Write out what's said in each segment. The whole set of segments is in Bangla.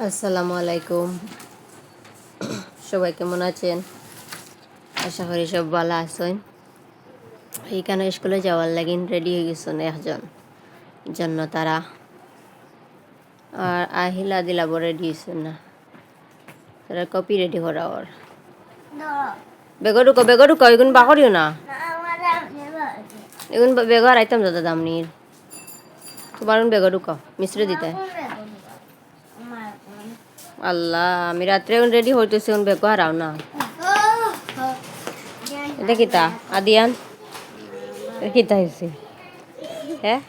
আসসালামু আলাইকুম। সবাই কেমন আছেন? আশা করি সব ভালো আছেন। এইখানে স্কুলে যাওয়ার লাগিন রেডি হয়ে গেছেন একজন জন্য তারা আর আহিলা দিলাব রেডি হয়েছেন না, তারা কপি রেডি করা ওর বেগর ঢুকো এগুন বাকরিও না, এগুন বেগর আইতাম দাদা দামনির তোমার বেগর ঢুকো মিশ্রে দিতে। আল্লাহ, আমি রাত্রে রেডি হইতেছি, বেগ হারাও না। এটা কিতা আদিয়ান, এটা কিতা হয়েছে? হ্যাঁ,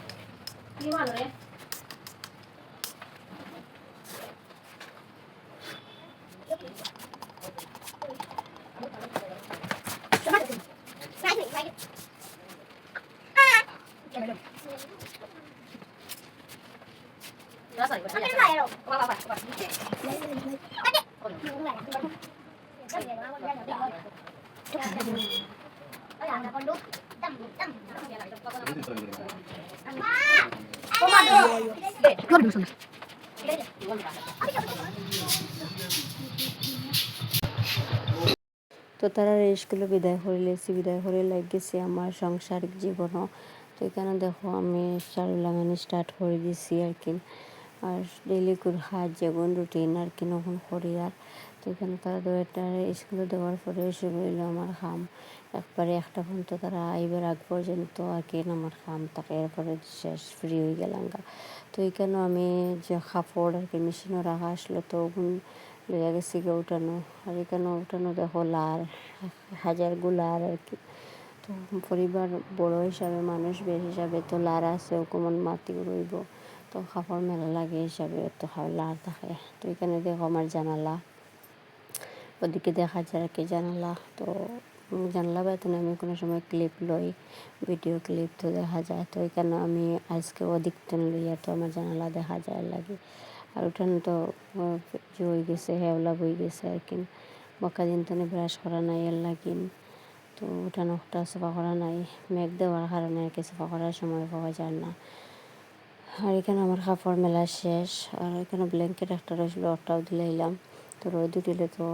তো তারা স্কুলে বিদায় করে লেছি, বিদায় করে গেছে আমার সাংসারিক জীবনও। তো এখানে দেখো আমি চালু লাগানো স্টার্ট করে দিছি আর কি, আর ডেইলি করে হাত যেগুন রুটিন আর কি নখন করি। আর তো এখানে তারা দুইটা স্কুলে দেওয়ার পরে শুরু হইলো আমার খাম, একবারে একটা পর্যন্ত তারা আইবার আগ পর্যন্ত আর কি আমার খাম থাকে, এরপরে শেষ ফ্রি হয়ে গেলাম। তো এখানেও আমি যে কাপড় আর কি মেশিনও রাখা আসলো, তো ওগুন লইয়া গেছি গিয়ে উঠানো। আর এখানে উঠানো দেখো লার হাজারগুলো আর কি। তো পরিবার বড় হিসাবে, মানুষ বেশ হিসাবে তো লার আছে কমন মাতি রইব, তো কাপড় মেলা লাগে হিসাবে তো লার থাকে। তো এখানে দেখো আমার জানালা, ওদিকে দেখা যায় আর কি জানালা। তো জানলা বেতনে আমি কোনো সময় ক্লিপ লই, ভিডিও ক্লিপ তো দেখা যায়। তো এখানে আমি আজকে ওদিক তো লইয়া তো আমার জানালা দেখা যায় লাগে। আর উঠানে তো হয়ে গেছে, হেওলা বই গেছে আর কি। বকা দিন তো ব্রাশ করা নাই এর লাগিন, তো উঠানোটা সাফা করা নাই, মেঘ দেওয়ার কারণে আর কি সাফা করার সময় পাওয়া যায় না। আর এখানে আমার কাপড় মেলা শেষ। আর এখানে ব্ল্যাঙ্কেট একটা রয়েছিল, ওটাও দিলাম। তো রোদ দিলে তো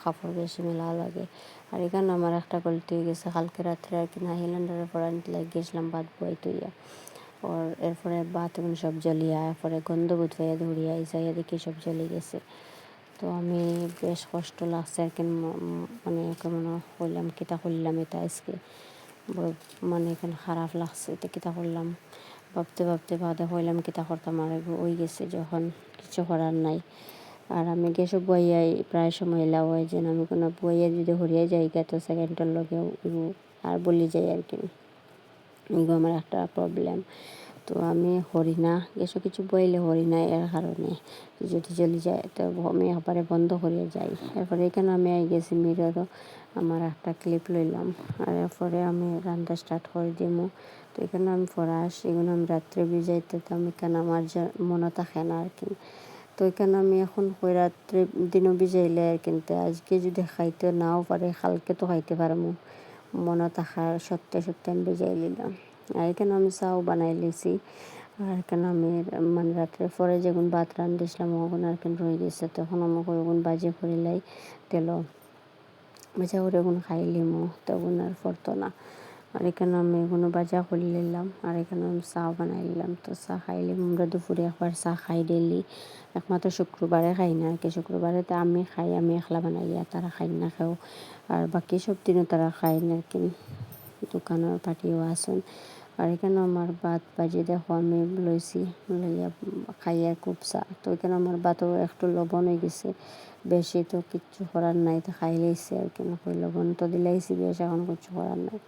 কাপড় বেশি মেলা লাগে। আর এখানে আমার একটা গলতি হয়ে গেছে, কালকে রাত্রে আর কি না হিলেন্ডারের পর আনতে গেছিলাম ভাত বইতে ইয়া, ওর এরপরে ভাত এখন সব জ্বলিয়া, এরপরে গন্ধ বোধ হয়ে ধরিয়া ইসাইয়া দেখি সব জ্বলে গেছে। তো আমি বেশ কষ্ট লাগছে আর কি, মানে কেমন করলাম কিতা করলাম এটা আজকে মানে এখানে খারাপ লাগছে। তো কিতা করলাম ভাবতে ভাবতে বাদে হইলাম কিতা করতাম, আর ওই গেছে যখন কিছু করার নাই। আর আমি গেছো বইয়াই প্রায় সময় এলাও হয় যেন আমি কোনো বইয়া যদি হরিয়া যাই তো সেকেন্ডের লগে আর বলি যাই আর কি, এগুলো আমার একটা প্রবলেম। তো আমি হরি না গেছো কিছু বইলে হরি না, এর কারণে যদি চলে যায় তো আমি আবারে বন্ধ করিয়া যাই। এরপরে এখানে আমি গেছি মিররও আমার একটা ক্লিপ লইলাম, আর এরপরে আমি রান্না স্টার্ট করে দিমু। তো এখানে আমি ফরাস এগুলো আমি রাত্রে ভিজাইতে, তো আমি এখানে আমার মনে থাকে না আর কি। তো এখানে আমি এখন কই রাত্রে দিনও ভিজাইলে আর কিন্তু আজকে যদি খাইতে নাও পারে কালকে তো খাইতে পারবো, মনে থাকার সত্যি সত্যি আমি ভিজাই নিলাম। আর এখানে আমি চাও বানাই লিছি। আর এখানে আমি মানে রাত্রে পরে যখন ভাত রান্ধিছিলাম ওখানে আর কেন রয়ে গেছে, তখন আমাকে ওগুন বাজে করিলাই তেল বাজা করে ওগুন খাইলিমো, তখন আর পড়তো না। আর এখানে আমি এগুলো বাজা করে নিলাম, আর এখানে আমি চা বানাই নিলাম। তো চা খাইলে আমরা দুপুরে একবার চা খাই ডেলি, একমাত্র শুক্রবারে খাই না আর কি। শুক্রবারে তো আমি খাই, আমি একলা বানাইয়া, তারা খাই না খাও। আর বাকি সব দিনও তারা খাই না আর কি, দোকানের পাটিও আসুন। আর এখানে আমার ভাত বাজি দেখো আমি লইছি, লইয়া খাইয়া খুব চা। তো এখানে আমার ভাতও একটু লবণ হয়ে গেছে, বেশি তো কিচ্ছু করার নাই, তো খাই লাইছি আর কি। কই লবণ তো দিলাইছি বেশ, এখন কিচ্ছু করার নাই।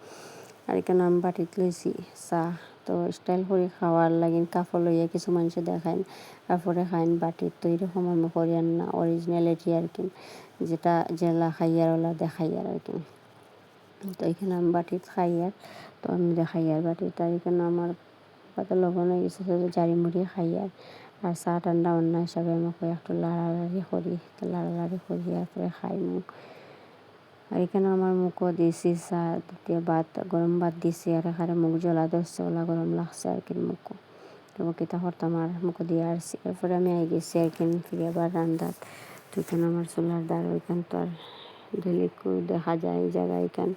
আর এখানে আমি বাটিত লইছি চা। তো স্টাইল করে খাওয়ার লাগিন কাপড় লইয়া কিছু মানুষ দেখাইন, তারপরে খাইন বাটিত। তো এরকম আমি করিয়ার না, অরিজিনালিটি আর কি, যেটা জেলা খাইয়ার ওলা দেখাইয়ার আর কি। তো এখানে আমি বাটিত খাইয়ার, তো আমি দেখাইয়ার বাটিত। আর এখানে আমার পাতা লবণ হয়ে গেছে, জারি মুড়ি খাইয়ার। আর চা ঠান্ডা অন্য হিসাবে আমাকে একটু লাড়ালাড়ি করি, তো লাড়ালাড়ি করিয়ার পরে খাই মুখ। আর এখানে আমার মুখও দিয়েছি চা, দ্বিতীয় ভাত গরম ভাত দিছি। আর এখানে মুখ জ্বলা ধরছে, ওলা গরম লাগছে আর কি মুখও। তো কিতা করতাম আর মুখে দিয়ে আসছি। এরপরে আমি আই গেছি আর কি ফিরে আবার রান্দাত। তো এখানে আমার চুলার দ্বার ওইখান তো আর ডেলি দেখা যায় এই জায়গা এখান।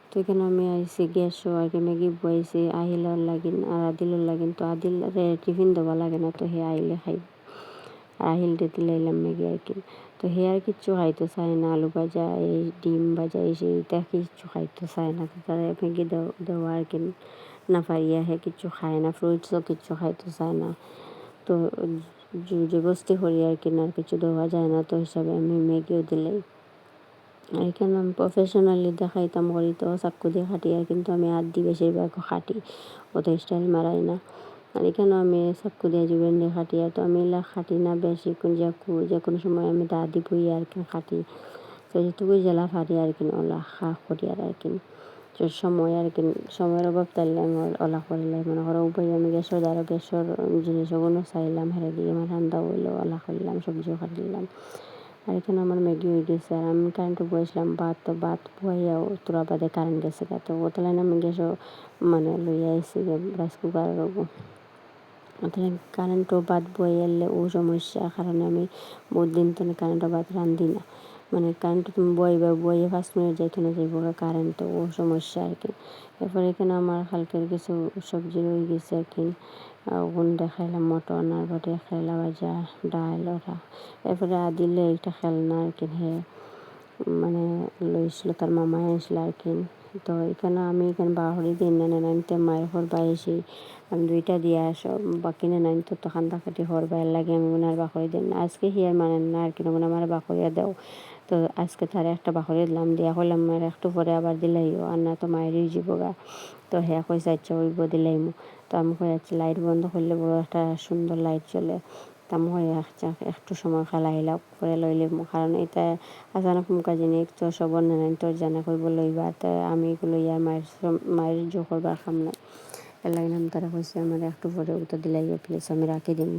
তো এখানে আমি আইসি গ্যাসও আর কি ম্যাগি বয়েছি আহিলর লাগিন আর আদিলর লাগিন। তো আদিল টিফিন দেওয়া লাগে না, তো হে আইলে খাই আর আহিল দিতে লাইলাম ম্যাগি আর কি। তো হে আর কিচ্ছু খাইতে চায় না, আলু ভাজা এই ডিম ভাজা এই সেইটা কিচ্ছু খাইতে চায় না। তো তারা ম্যাগি দেওয়া আর কি না পারিয়া হে কিচ্ছু খায় না, ফ্রুটসও কিচ্ছু খাইতে চায় না। তো জবরদস্তি করি আর কি না, আর কিছু দেওয়া যায় না, তো হিসাবে আমি ম্যাগিও দিলাই। আর এখানে আমি প্রফেশনালি দেখাইতাম করি তো চাক্কু দিয়ে খাটি, আর কিন্তু আমি হাত দিয়ে বেশিরভাগ খাটি, অত স্টাইল মারাই না। আর এখানে আমি চাক্কু দিয়ে জুবেন দিয়ে খাটি, আর তো আমি এলা খাটি না বেশি, যে কোনো সময় আমি দা দিবই আর কি খাটি। তো যেটুকুই জেলা ফাটি আর কি ওলা করি আর কি। তো সময় আর কি সময়ের অভাব তাইলে আমি ওলা করিলাই, মনে করো উপায় আমি গ্যাসের দ্বারা গ্যাসের জিনিসগুলো চাইলাম হেরে দিয়ে আমার রান্না হইলো, ওলা করলাম, সবজিও কাটলাম। আর এখানে আমার ম্যাগি হয়ে গেছে আর আমি কারেন্টে বসলাম ভাত, তো ভাত বইয়াও তোরা বাদে কারেন্ট গেছে, তো ওতলাই আমি গ্যাসও মানে লইয়া আইসি রাইস কুকারের কারেন্টও ভাত বইয়ালে ও সমস্যা, কারণে আমি বহুত দিন তো কারেন্টও ভাত রান্ধি না, মানে কারেন্ট তুমি বইয়ে 5 মিনিট যাইতো না যাইব কারেন্ট, তো ও সমস্যা আর কি। এরপরে এখানে আমার হালকার কিছু সবজি রয়ে গেছে আর কি, ওগুন দেখাইলাম মটন আর বটে খেলা ভাজা ডাল ওরা। এরপরে আদিলে একটা খেলনা আর কি হে মানে লইছিল, তার মামাই আসছিল আর কি। তো এখানে আমি এখানে বাহরি দিন না নাইনতে মায়ের ঘর বাইসি আমি 2টা দিয়া সব বাকি না নাইন তো খান্দা কাটি হর বাইর লাগে, আমি মনে আর বাকরি দিন না আজকে হিয়ার মানেন না আর কি, মনে আমার বাকরিয়া দেও। তো আজকে তার একটা বাকরি দিলাম, দিয়া হইলাম আর একটু পরে আবার দিলাইও, আর না তো মায়েরই যাবগা। তো হ্যাঁ কইসা আচ্ছা ওইব দিলাইমু। তো আমি কই আচ্ছা লাইট বন্ধ করলে বড় একটা সুন্দর লাইট জ্বলে, তা আমি কই আচ্ছা একটু সময় খেলাইলাম করে লইলে, কারণ এটা আচানক মুখা জিনিস তো সবর নেন তোর জানা কইব লইবা, তা আমি এগুলো ইয়ার মায়ের জো করবার খাম না। এর লাগে আমি তারা কইছে আমার একটু পরে উত্তর দিলাইও প্লিজ, আমি রাখি দিন।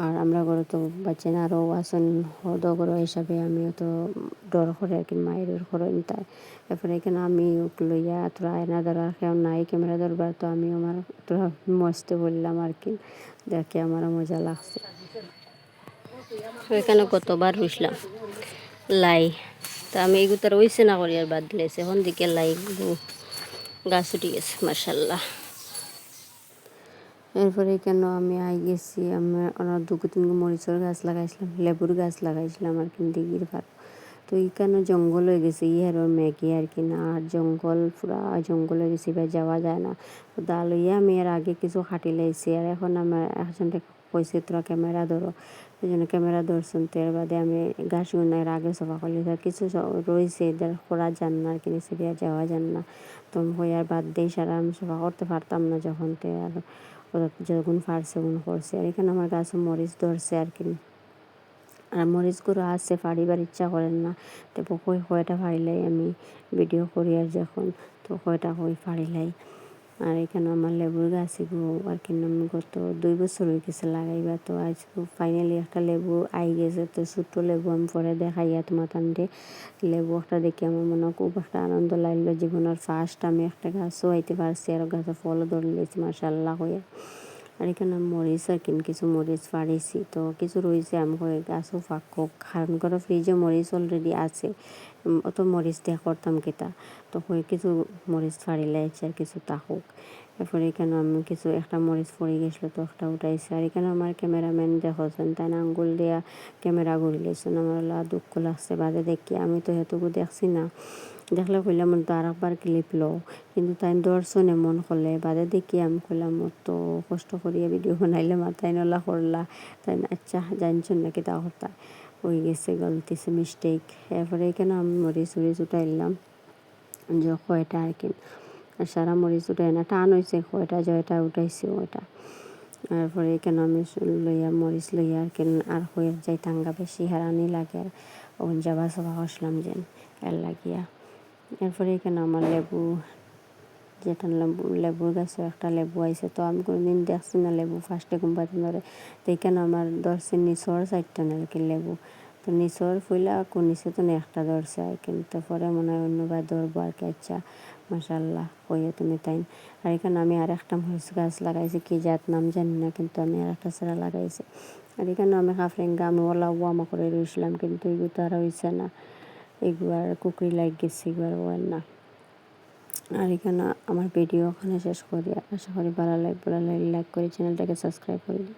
আর আমরা ঘরে তো বাচ্চা না আরও আসেন হদগর হিসাবে আমিও তো ডর করে আর কি মায়ের করেন তাই। এরপরে এখানে আমি লইয়া তোরা আয়না ধরার কেউ নাই ক্যামেরা ধরবার, তো আমি আমার তোরা মস্তে বললাম আর কি, দেখে আমারও মজা লাগছে। এখানে কতবার রুইসলাম লাই, তা আমি এগুতার ওইসে না করি আর বাদ দিলেছে, এখন দিকে লাই গাছ উঠে গেছে মার্শাল্লাহ। এরপরে কেন আমি আই গেছি, আমি ওনার 2-3 মরিচের গাছ লাগাইছিলাম, লেবুর গাছ লাগাইছিলাম আর কি দিঘির পার। তো এইখানে জঙ্গল হয়ে গেছে ইহার ম্যাগি আর কি না, আর জঙ্গল পুরা জঙ্গল হয়ে গেছে, এবার যাওয়া যায় না। তো দা লইয়া আমি এর আগে কিছু খাটি লাইছি, আর এখন আমার একজনকে কইছে তোরা ক্যামেরা ধরো, ওই জন্য ক্যামেরা ধরছেন। তো এর বাদে আমি গাছ এর আগে সফা করলি, কিছু রয়েছে এদের করা যান না আর কি, সিরিয়া যাওয়া যান না। তো হই আর বাদ দিয়ে সারা আমি সফা করতে পারতাম না যখন, তো আর যখন ফারছে ওগুন করছে। আর এখানে আমার গাছে মরিচ ধরছে আর কি, আর মরিচগুলো আছে ফাড়িবার ইচ্ছা করেন না, তো কয়টা ফাড়িলাই আমি ভিডিও করি আর যখন, তো কয়টা ফাড়িলাই। আর এখানে আমার লেবুর গাছ এগুলো আর কি আমি গত 2 বছর হয়ে গেছে লাগাইবা, তো আজ ফাইনালি একটা লেবু আই গেছে। তো ছোট্ট লেবু আমি পরে দেখাইয়া তোমার টানতে লেবু একটা দেখি আমার মনে খুব একটা আনন্দ লাগলো, জীবনের ফার্স্ট আমি একটা গাছও আইতে পারছি আর গাছে ফলও ধরে লেছি মাশাআল্লাহ হয়ে। আর এখানে মরিচ আর কিছু মরিচ ফাড়িছি, তো কিছু রয়েছে আমি গাছও ফাঁকুক, কারণ করে ফ্রিজে মরিচ অলরেডি আছে, অত মরিচ দিয়ে করতাম কিতা। তো কিছু মরিচ ফাড়িলাইছে আর কিছু তাকুক। এরপরে এখানে আমি কিছু একটা মরিচ পড়ে গেছিলো, তো একটা উঠাইছে। আর এখানে আমার ক্যামেরাম্যান দেখছেন তাই না আঙ্গুল দিয়া ক্যামেরা ঘুরিলেছেন, আমার দুঃখ লাগছে বাদে দেখি, আমি তো এতটুকু দেখছি না, দেখলে কইলাম তো আর একবার ক্লিপ লো, কিন্তু তাই দর্শন এমন করলে বাদে দেখি আমি কইলাম তো কষ্ট করিয়া ভিডিও বানাইলাম আর তাই নলা করলা, তাই আচ্ছা জানছেন নাকি তা কথা হয়ে গেছে, গলতিছে মিস্টেক। এরপরে এখানে আমি মরিচ উঠাইলাম যে কয়টা আর কি, সারা মরিচ উঠাই না টান হয়েছে, কয়টা জয়টা উঠাইছে ওইটা। তারপরে এখানে আমি লইয়া মরিচ লইয়া আর কি আর হয়ে যাই টাঙ্গা বেশি হারানি লাগে, আর ওখান যাবা সবা আসলাম যেন এর লাগিয়া। এরপরে এখানে আমার লেবু যেটা লেবুর গাছে একটা লেবু আইছে, তো আমি কোনোদিন দেখছি না লেবু ফার্স্টে কোম্পানি ধরে, তো এখানে আমার ধরছে নিচর 4টা আর কি লেবু, তো নিচর ফুইলা নিচে তো একটা ধরছে আর কি, তো পরে মনে হয় অন্যবার ধরবো আর কি। আচ্ছা মাশাআল্লাহ কইও তুমি তাই। আর এখানে আমি আর একটা মরিচ গাছ লাগাইছি, কি জাত নাম জানি না, কিন্তু আমি আর একটা চারা লাগাইছি। আর এখানে আমি কাফরেঙ্গা আমি ওলা ওয়ামা করে রইছিলাম, কিন্তু এগুলো তো আর হইছে না, এগুলো আর কুকরি লাগ গেছে, এগুলো আর হয় না। আর এখানে আমার ভিডিও ওখানে শেষ করি। আশা করি ভালো লাগলে লাইক করে চ্যানেলটাকে সাবস্ক্রাইব করে দিই।